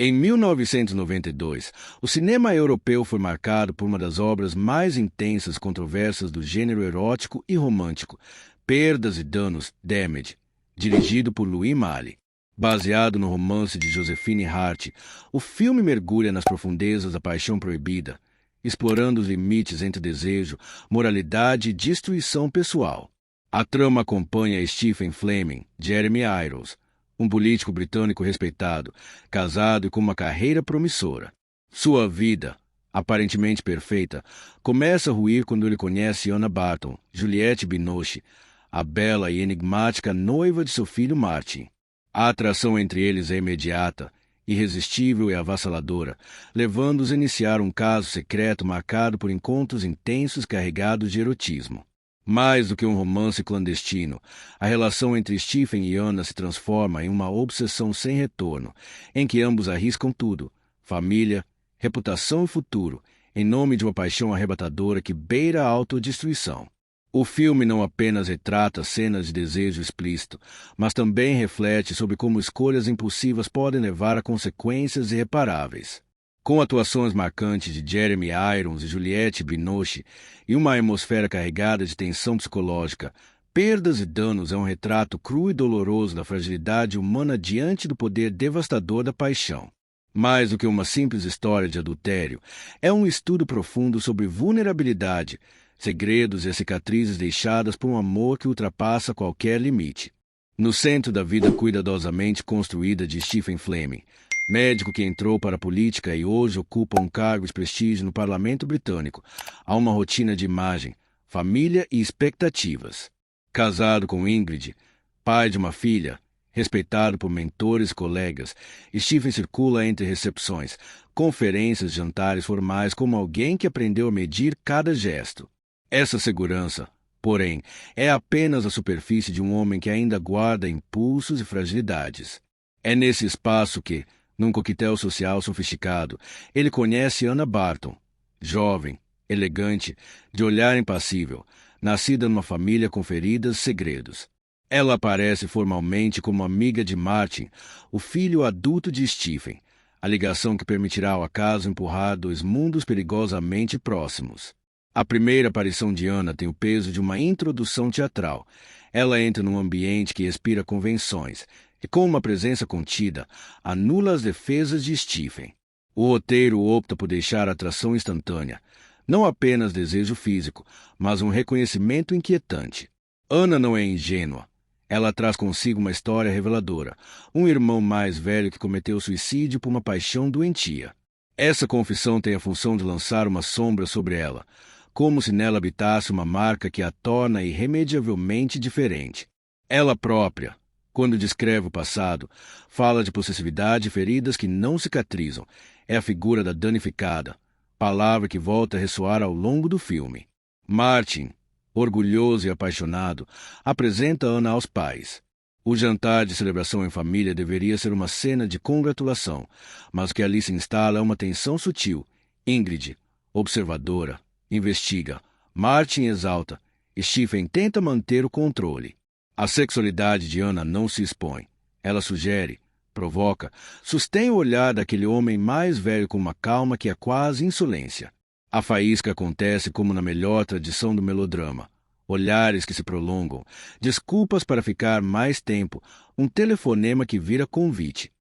Em 1992, o cinema europeu foi marcado por uma das obras mais intensas e controversas do gênero erótico e romântico, Perdas e Danos, Damage, dirigido por Louis Malle. Baseado no romance de Josephine Hart, o filme mergulha nas profundezas da paixão proibida, explorando os limites entre desejo, moralidade e destruição pessoal. A trama acompanha Stephen Fleming, Jeremy Irons, um político britânico respeitado, casado e com uma carreira promissora. Sua vida, aparentemente perfeita, começa a ruir quando ele conhece Anna Barton, Juliette Binoche, a bela e enigmática noiva de seu filho Martin. A atração entre eles é imediata, irresistível e avassaladora, levando-os a iniciar um caso secreto marcado por encontros intensos carregados de erotismo. Mais do que um romance clandestino, a relação entre Stephen e Anna se transforma em uma obsessão sem retorno, em que ambos arriscam tudo, família, reputação e futuro, em nome de uma paixão arrebatadora que beira a autodestruição. O filme não apenas retrata cenas de desejo explícito, mas também reflete sobre como escolhas impulsivas podem levar a consequências irreparáveis. Com atuações marcantes de Jeremy Irons e Juliette Binoche e uma atmosfera carregada de tensão psicológica, Perdas e Danos é um retrato cru e doloroso da fragilidade humana diante do poder devastador da paixão. Mais do que uma simples história de adultério, é um estudo profundo sobre vulnerabilidade, segredos e as cicatrizes deixadas por um amor que ultrapassa qualquer limite. No centro da vida cuidadosamente construída de Stephen Fleming, médico que entrou para a política e hoje ocupa um cargo de prestígio no parlamento britânico, há uma rotina de imagem, família e expectativas. Casado com Ingrid, pai de uma filha, respeitado por mentores e colegas, Stephen circula entre recepções, conferências e jantares formais como alguém que aprendeu a medir cada gesto. Essa segurança, porém, é apenas a superfície de um homem que ainda guarda impulsos e fragilidades. É nesse espaço que, num coquetel social sofisticado, ele conhece Anna Barton, jovem, elegante, de olhar impassível, nascida numa família com feridas e segredos. Ela aparece formalmente como amiga de Martin, o filho adulto de Stephen, a ligação que permitirá ao acaso empurrar dois mundos perigosamente próximos. A primeira aparição de Anna tem o peso de uma introdução teatral. Ela entra num ambiente que respira convenções e, com uma presença contida, anula as defesas de Stephen. O roteiro opta por deixar a atração instantânea, não apenas desejo físico, mas um reconhecimento inquietante. Anna não é ingênua. Ela traz consigo uma história reveladora, um irmão mais velho que cometeu suicídio por uma paixão doentia. Essa confissão tem a função de lançar uma sombra sobre ela, como se nela habitasse uma marca que a torna irremediavelmente diferente. Ela própria, quando descreve o passado, fala de possessividade e feridas que não cicatrizam. É a figura da danificada, palavra que volta a ressoar ao longo do filme. Martin, orgulhoso e apaixonado, apresenta Anna aos pais. O jantar de celebração em família deveria ser uma cena de congratulação, mas o que ali se instala é uma tensão sutil. Ingrid, observadora, investiga. Martin exalta. Stephen tenta manter o controle. A sexualidade de Anna não se expõe. Ela sugere, provoca, sustém o olhar daquele homem mais velho com uma calma que é quase insolência. A faísca acontece como na melhor tradição do melodrama. Olhares que se prolongam, desculpas para ficar mais tempo, um telefonema que vira convite.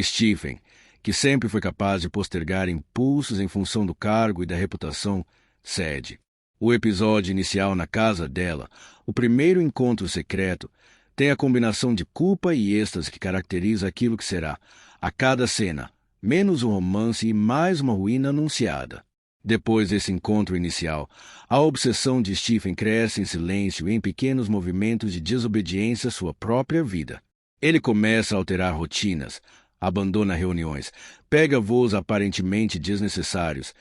Stephen, que sempre foi capaz de postergar impulsos em função do cargo e da reputação, cede. O episódio inicial na casa dela, o primeiro encontro secreto, tem a combinação de culpa e êxtase que caracteriza aquilo que será, a cada cena, menos um romance e mais uma ruína anunciada. Depois desse encontro inicial, a obsessão de Stephen cresce em silêncio e em pequenos movimentos de desobediência à sua própria vida. Ele começa a alterar rotinas, abandona reuniões, pega voos aparentemente desnecessários,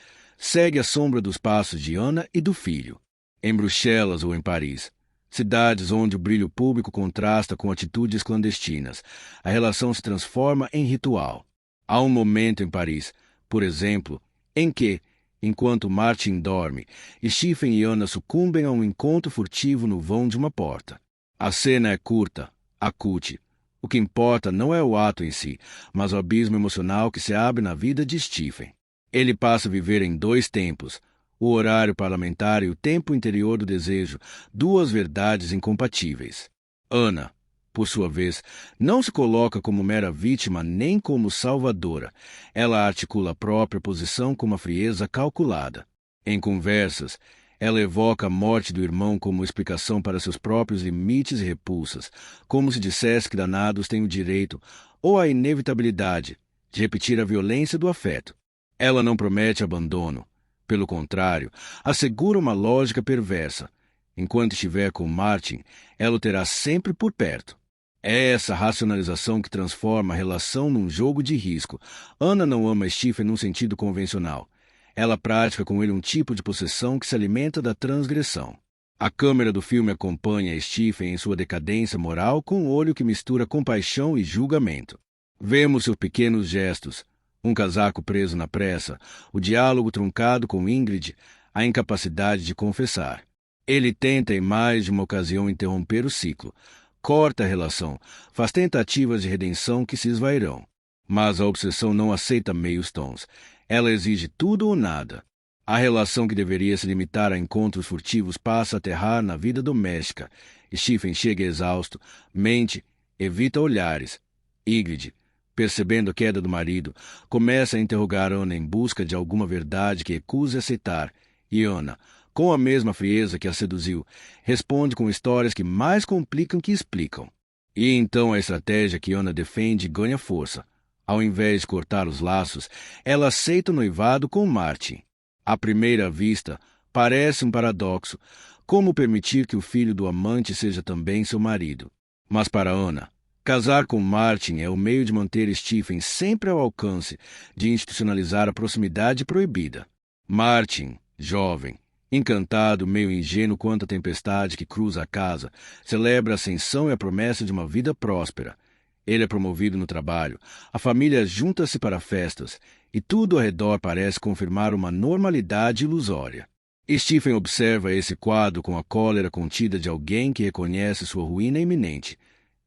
segue a sombra dos passos de Anna e do filho. Em Bruxelas ou em Paris, cidades onde o brilho público contrasta com atitudes clandestinas, a relação se transforma em ritual. Há um momento em Paris, por exemplo, em que, enquanto Martin dorme, Stephen e Anna sucumbem a um encontro furtivo no vão de uma porta. A cena é curta, acute. O que importa não é o ato em si, mas o abismo emocional que se abre na vida de Stephen. Ele passa a viver em dois tempos, o horário parlamentar e o tempo interior do desejo, duas verdades incompatíveis. Ana, por sua vez, não se coloca como mera vítima nem como salvadora. Ela articula a própria posição com uma frieza calculada. Em conversas, ela evoca a morte do irmão como explicação para seus próprios limites e repulsas, como se dissesse que danados têm o direito, ou a inevitabilidade, de repetir a violência do afeto. Ela não promete abandono. Pelo contrário, assegura uma lógica perversa. Enquanto estiver com Martin, ela o terá sempre por perto. É essa racionalização que transforma a relação num jogo de risco. Ana não ama Stephen num sentido convencional. Ela pratica com ele um tipo de possessão que se alimenta da transgressão. A câmera do filme acompanha Stephen em sua decadência moral com um olho que mistura compaixão e julgamento. Vemos seus pequenos gestos, um casaco preso na pressa, o diálogo truncado com Ingrid, a incapacidade de confessar. Ele tenta em mais de uma ocasião interromper o ciclo, corta a relação, faz tentativas de redenção que se esvairão. Mas a obsessão não aceita meios tons. Ela exige tudo ou nada. A relação que deveria se limitar a encontros furtivos passa a aterrar na vida doméstica. Stephen chega exausto, mente, evita olhares. Ingrid, percebendo a queda do marido, começa a interrogar Ana em busca de alguma verdade que recuse aceitar. E Ana, com a mesma frieza que a seduziu, responde com histórias que mais complicam que explicam. E então a estratégia que Ana defende ganha força. Ao invés de cortar os laços, ela aceita o noivado com Martin. À primeira vista, parece um paradoxo. Como permitir que o filho do amante seja também seu marido? Mas para Ana, casar com Martin é o meio de manter Stephen sempre ao alcance, de institucionalizar a proximidade proibida. Martin, jovem, encantado, meio ingênuo quanto a tempestade que cruza a casa, celebra a ascensão e a promessa de uma vida próspera. Ele é promovido no trabalho, a família junta-se para festas, e tudo ao redor parece confirmar uma normalidade ilusória. Stephen observa esse quadro com a cólera contida de alguém que reconhece sua ruína iminente.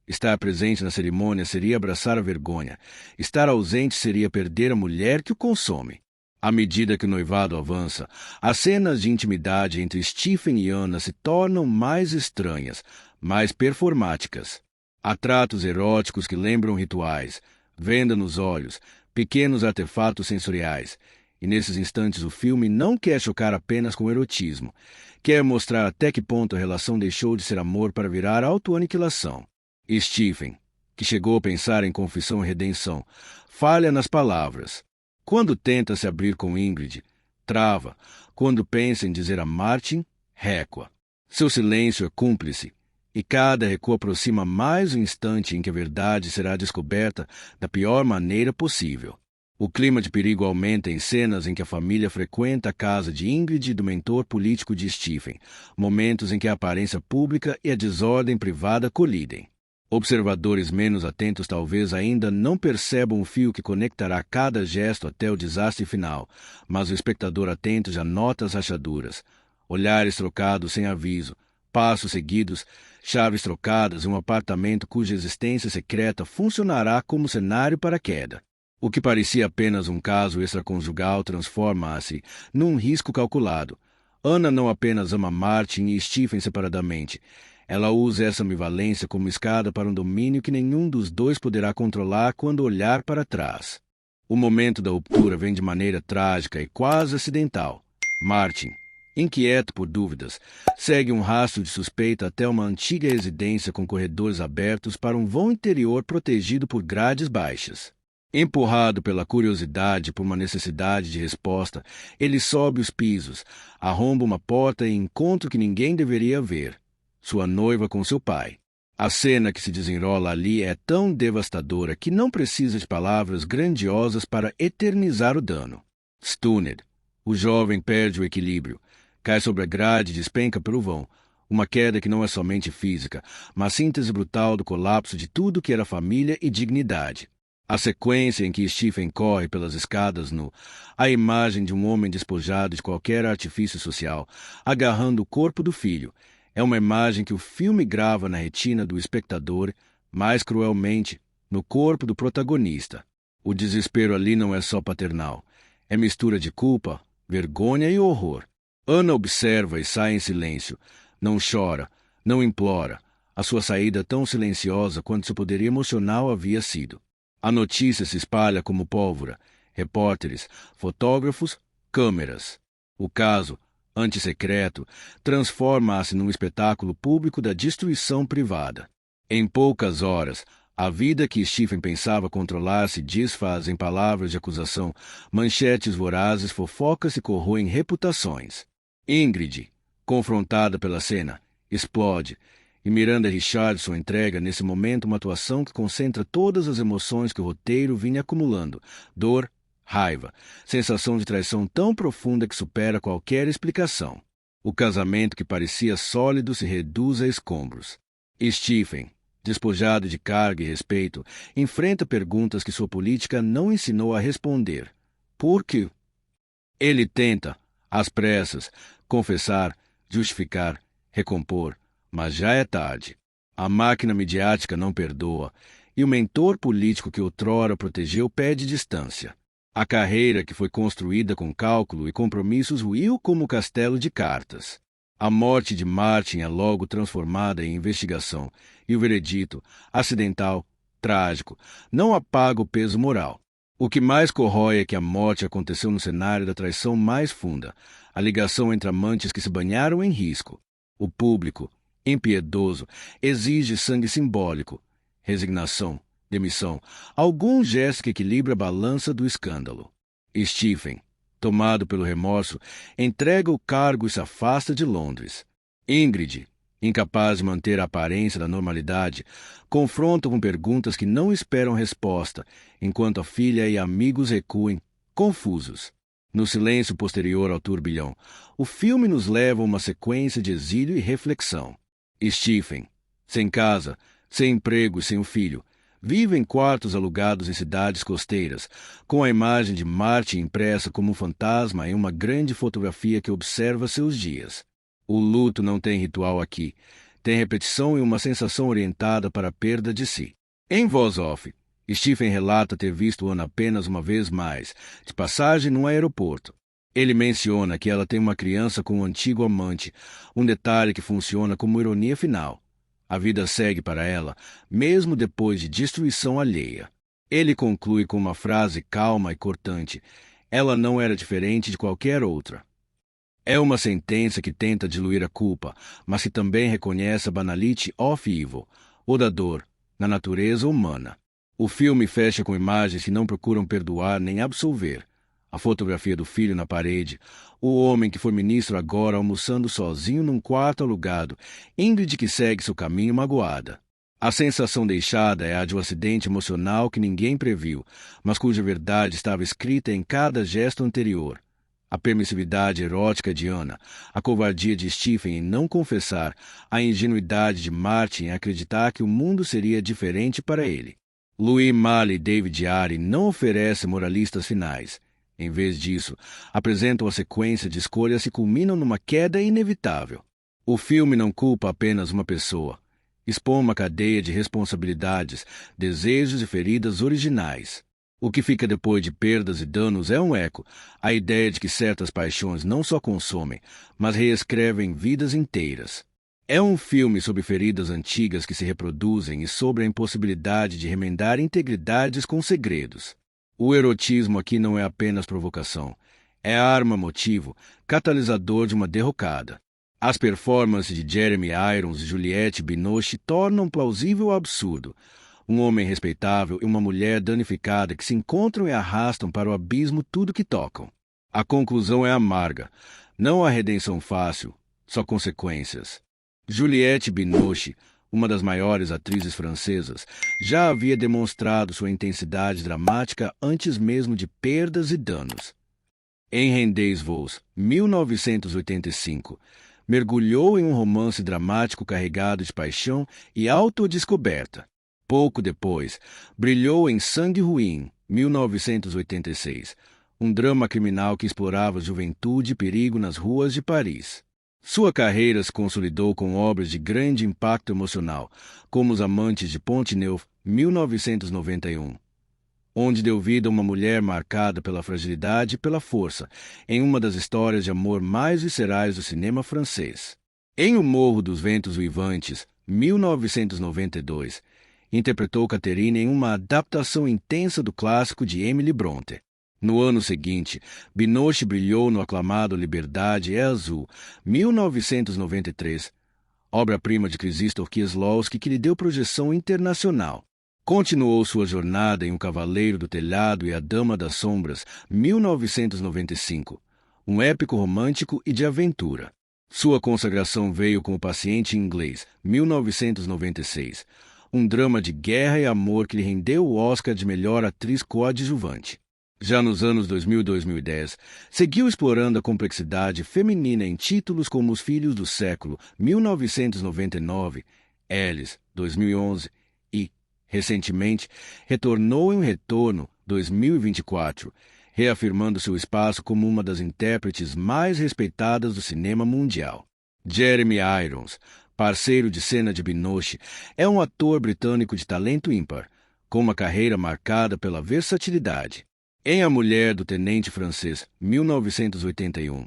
Estar presente na cerimônia seria abraçar a vergonha. Estar ausente seria perder a mulher que o consome. À medida que o noivado avança, as cenas de intimidade entre Stephen e Ana se tornam mais estranhas, mais performáticas. Há tratos eróticos que lembram rituais, venda nos olhos, pequenos artefatos sensoriais. E nesses instantes o filme não quer chocar apenas com o erotismo. Quer mostrar até que ponto a relação deixou de ser amor para virar autoaniquilação. E Stephen, que chegou a pensar em confissão e redenção, falha nas palavras. Quando tenta se abrir com Ingrid, trava. Quando pensa em dizer a Martin, recua. Seu silêncio é cúmplice. E cada recuo aproxima mais o instante em que a verdade será descoberta da pior maneira possível. O clima de perigo aumenta em cenas em que a família frequenta a casa de Ingrid e do mentor político de Stephen, momentos em que a aparência pública e a desordem privada colidem. Observadores menos atentos talvez ainda não percebam o fio que conectará cada gesto até o desastre final, mas o espectador atento já nota as rachaduras, olhares trocados sem aviso, passos seguidos, chaves trocadas e um apartamento cuja existência secreta funcionará como cenário para a queda. O que parecia apenas um caso extraconjugal transforma-se num risco calculado. Ana não apenas ama Martin e Stephen separadamente. Ela usa essa ambivalência como escada para um domínio que nenhum dos dois poderá controlar quando olhar para trás. O momento da ruptura vem de maneira trágica e quase acidental. Martin, inquieto por dúvidas, segue um rastro de suspeita até uma antiga residência com corredores abertos para um vão interior protegido por grades baixas. Empurrado pela curiosidade e por uma necessidade de resposta, ele sobe os pisos, arromba uma porta e encontra o que ninguém deveria ver: sua noiva com seu pai. A cena que se desenrola ali é tão devastadora que não precisa de palavras grandiosas para eternizar o dano. Stunned, o jovem perde o equilíbrio, cai sobre a grade e despenca pelo vão, uma queda que não é somente física, mas síntese brutal do colapso de tudo que era família e dignidade. A sequência em que Stephen corre pelas escadas nu, a imagem de um homem despojado de qualquer artifício social, agarrando o corpo do filho, é uma imagem que o filme grava na retina do espectador, mais cruelmente, no corpo do protagonista. O desespero ali não é só paternal. É mistura de culpa, vergonha e horror. Ana observa e sai em silêncio. Não chora, não implora. A sua saída tão silenciosa quanto seu poder emocional havia sido. A notícia se espalha como pólvora. Repórteres, fotógrafos, câmeras. O caso, antissecreto, transforma-se num espetáculo público da destruição privada. Em poucas horas, a vida que Stephen pensava controlar se desfaz em palavras de acusação, manchetes vorazes, fofocas e corroem reputações. Ingrid, confrontada pela cena, explode, e Miranda Richardson entrega nesse momento uma atuação que concentra todas as emoções que o roteiro vinha acumulando: dor, raiva, sensação de traição tão profunda que supera qualquer explicação. O casamento que parecia sólido se reduz a escombros. Stephen, despojado de carga e respeito, enfrenta perguntas que sua política não ensinou a responder. Por quê? Ele tenta, às pressas, confessar, justificar, recompor, mas já é tarde. A máquina midiática não perdoa, e o mentor político que outrora protegeu pede distância. A carreira que foi construída com cálculo e compromissos ruiu como castelo de cartas. A morte de Martin é logo transformada em investigação, e o veredito, acidental, trágico, não apaga o peso moral. O que mais corrói é que a morte aconteceu no cenário da traição mais funda, a ligação entre amantes que se banharam em risco. O público, impiedoso, exige sangue simbólico, resignação, demissão, algum gesto que equilibre a balança do escândalo. Stephen, tomado pelo remorso, entrega o cargo e se afasta de Londres. Ingrid, incapaz de manter a aparência da normalidade, confronta com perguntas que não esperam resposta, enquanto a filha e amigos recuem, confusos. No silêncio posterior ao turbilhão, o filme nos leva a uma sequência de exílio e reflexão. Stephen, sem casa, sem emprego e sem o filho, vive em quartos alugados em cidades costeiras, com a imagem de Martin impressa como um fantasma em uma grande fotografia que observa seus dias. O luto não tem ritual aqui, tem repetição e uma sensação orientada para a perda de si. Em voz off, Stephen relata ter visto Ana apenas uma vez mais, de passagem num aeroporto. Ele menciona que ela tem uma criança com um antigo amante, um detalhe que funciona como ironia final. A vida segue para ela, mesmo depois de destruição alheia. Ele conclui com uma frase calma e cortante: ela não era diferente de qualquer outra. É uma sentença que tenta diluir a culpa, mas que também reconhece a banality of evil, ou da dor, na natureza humana. O filme fecha com imagens que não procuram perdoar nem absolver. A fotografia do filho na parede, o homem que foi ministro agora almoçando sozinho num quarto alugado, Ingrid que segue seu caminho magoada. A sensação deixada é a de um acidente emocional que ninguém previu, mas cuja verdade estava escrita em cada gesto anterior. A permissividade erótica de Ana, a covardia de Stephen em não confessar, a ingenuidade de Martin em acreditar que o mundo seria diferente para ele. Louis Malle e David Arie não oferecem moralistas finais. Em vez disso, apresentam a sequência de escolhas que culminam numa queda inevitável. O filme não culpa apenas uma pessoa. Expõe uma cadeia de responsabilidades, desejos e feridas originais. O que fica depois de perdas e danos é um eco, a ideia de que certas paixões não só consomem, mas reescrevem vidas inteiras. É um filme sobre feridas antigas que se reproduzem e sobre a impossibilidade de remendar integridades com segredos. O erotismo aqui não é apenas provocação, é arma-motivo, catalisador de uma derrocada. As performances de Jeremy Irons e Juliette Binoche tornam plausível o absurdo. Um homem respeitável e uma mulher danificada que se encontram e arrastam para o abismo tudo que tocam. A conclusão é amarga, não há redenção fácil, só consequências. Juliette Binoche, uma das maiores atrizes francesas, já havia demonstrado sua intensidade dramática antes mesmo de perdas e danos. Em Rendezvous, 1985, mergulhou em um romance dramático carregado de paixão e autodescoberta. Pouco depois, brilhou em Sangue Ruim, 1986, um drama criminal que explorava juventude e perigo nas ruas de Paris. Sua carreira se consolidou com obras de grande impacto emocional, como Os Amantes de Pont-Neuf, 1991, onde deu vida a uma mulher marcada pela fragilidade e pela força, em uma das histórias de amor mais viscerais do cinema francês. Em O Morro dos Ventos Uivantes, 1992, interpretou Catherine em uma adaptação intensa do clássico de Emily Brontë. No ano seguinte, Binoche brilhou no aclamado Liberdade é Azul, 1993, obra-prima de Krzysztof Kieslowski que lhe deu projeção internacional. Continuou sua jornada em O Cavaleiro do Telhado e A Dama das Sombras, 1995, um épico romântico e de aventura. Sua consagração veio com O Paciente Inglês, 1996, um drama de guerra e amor que lhe rendeu o Oscar de melhor atriz coadjuvante. Já nos anos 2000 e 2010, seguiu explorando a complexidade feminina em títulos como Os Filhos do Século, 1999, Alice, 2011 e, recentemente, retornou em Um Retorno, 2024, reafirmando seu espaço como uma das intérpretes mais respeitadas do cinema mundial. Jeremy Irons, parceiro de cena de Binoche, é um ator britânico de talento ímpar, com uma carreira marcada pela versatilidade. Em A Mulher do Tenente Francês, 1981,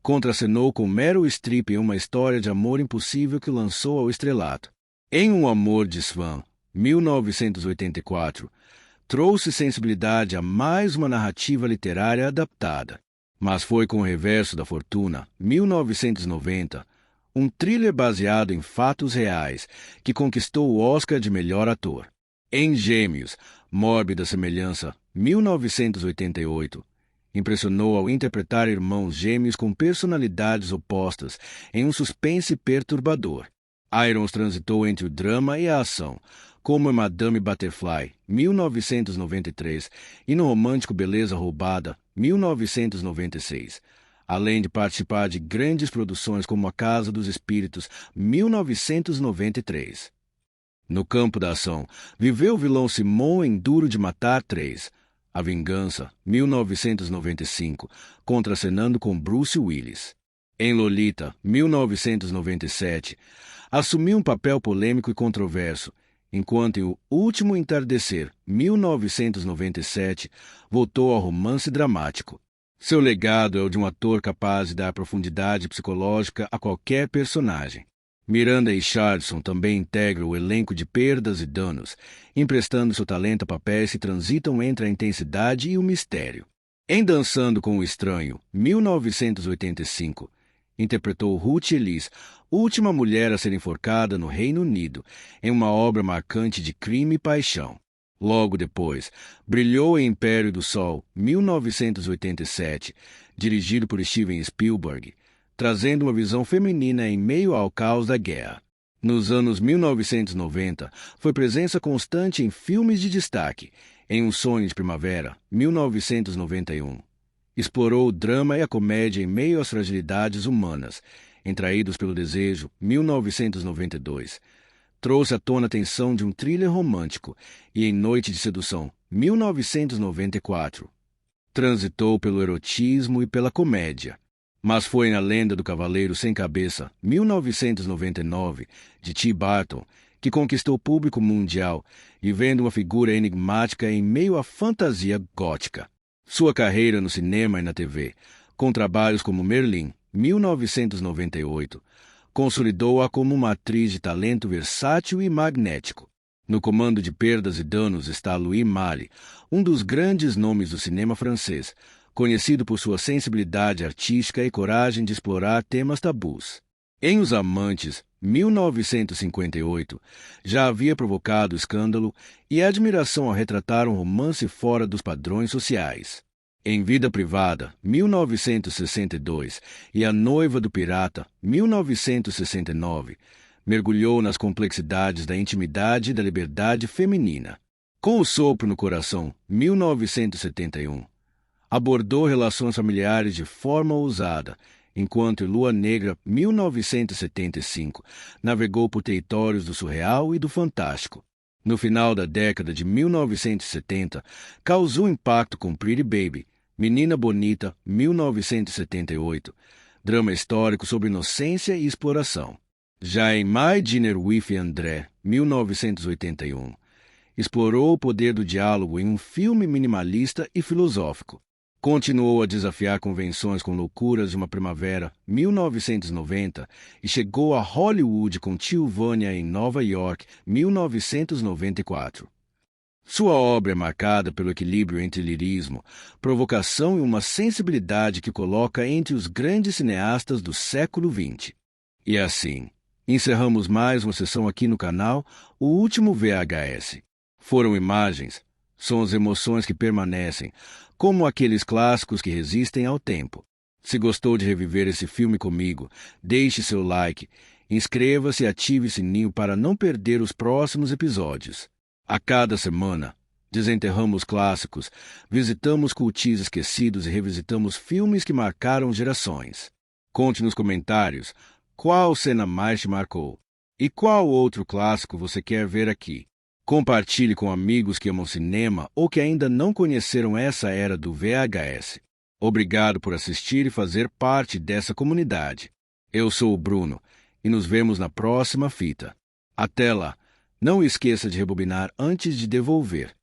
contracenou com Meryl Streep em uma história de amor impossível que lançou ao estrelato. Em Um Amor de Swan, 1984, trouxe sensibilidade a mais uma narrativa literária adaptada. Mas foi com O Reverso da Fortuna, 1990, um thriller baseado em fatos reais, que conquistou o Oscar de melhor ator. Em Gêmeos, Mórbida Semelhança, 1988, impressionou ao interpretar irmãos gêmeos com personalidades opostas em um suspense perturbador. Irons transitou entre o drama e a ação, como em Madame Butterfly, 1993, e no romântico Beleza Roubada, 1996, além de participar de grandes produções como A Casa dos Espíritos, 1993. No campo da ação, viveu o vilão Simon em Duro de Matar 3, A Vingança, 1995, contracenando com Bruce Willis. Em Lolita, 1997, assumiu um papel polêmico e controverso, enquanto em O Último Entardecer, 1997, voltou ao romance dramático. Seu legado é o de um ator capaz de dar profundidade psicológica a qualquer personagem. Miranda Richardson também integra o elenco de Perdas e Danos, emprestando seu talento a papéis que transitam entre a intensidade e o mistério. Em Dançando com o Estranho, 1985, interpretou Ruth Elise, última mulher a ser enforcada no Reino Unido, em uma obra marcante de crime e paixão. Logo depois, brilhou em Império do Sol, 1987, dirigido por Steven Spielberg, trazendo uma visão feminina em meio ao caos da guerra. Nos anos 1990, foi presença constante em filmes de destaque. Em Um Sonho de Primavera, 1991, explorou o drama e a comédia em meio às fragilidades humanas. Em Traídos pelo Desejo, 1992, trouxe à tona a tensão de um thriller romântico. E em Noite de Sedução, 1994, transitou pelo erotismo e pela comédia. Mas foi na Lenda do Cavaleiro Sem Cabeça, 1999, de Tim Burton, que conquistou o público mundial, vivendo uma figura enigmática em meio à fantasia gótica. Sua carreira no cinema e na TV, com trabalhos como Merlin, 1998, consolidou-a como uma atriz de talento versátil e magnético. No comando de Perdas e Danos está Louis Malle, um dos grandes nomes do cinema francês, conhecido por sua sensibilidade artística e coragem de explorar temas tabus. Em Os Amantes, 1958, já havia provocado escândalo e admiração ao retratar um romance fora dos padrões sociais. Em Vida Privada, 1962, e A Noiva do Pirata, 1969, mergulhou nas complexidades da intimidade e da liberdade feminina. Com O Sopro no Coração, 1971, abordou relações familiares de forma ousada, enquanto em Lua Negra, 1975, navegou por territórios do surreal e do fantástico. No final da década de 1970, causou impacto com Pretty Baby, Menina Bonita, 1978, drama histórico sobre inocência e exploração. Já em My Dinner with André, 1981, explorou o poder do diálogo em um filme minimalista e filosófico. Continuou a desafiar convenções com Loucuras de uma Primavera, 1990, e chegou a Hollywood com Tio Vânia em Nova York, 1994. Sua obra é marcada pelo equilíbrio entre lirismo, provocação e uma sensibilidade que coloca entre os grandes cineastas do século XX. E assim, encerramos mais uma sessão aqui no canal, O Último VHS. Foram imagens, são as emoções que permanecem, como aqueles clássicos que resistem ao tempo. Se gostou de reviver esse filme comigo, deixe seu like, inscreva-se e ative o sininho para não perder os próximos episódios. A cada semana, desenterramos clássicos, visitamos cultis esquecidos e revisitamos filmes que marcaram gerações. Conte nos comentários qual cena mais te marcou e qual outro clássico você quer ver aqui. Compartilhe com amigos que amam cinema ou que ainda não conheceram essa era do VHS. Obrigado por assistir e fazer parte dessa comunidade. Eu sou o Bruno e nos vemos na próxima fita. Até lá! Não esqueça de rebobinar antes de devolver.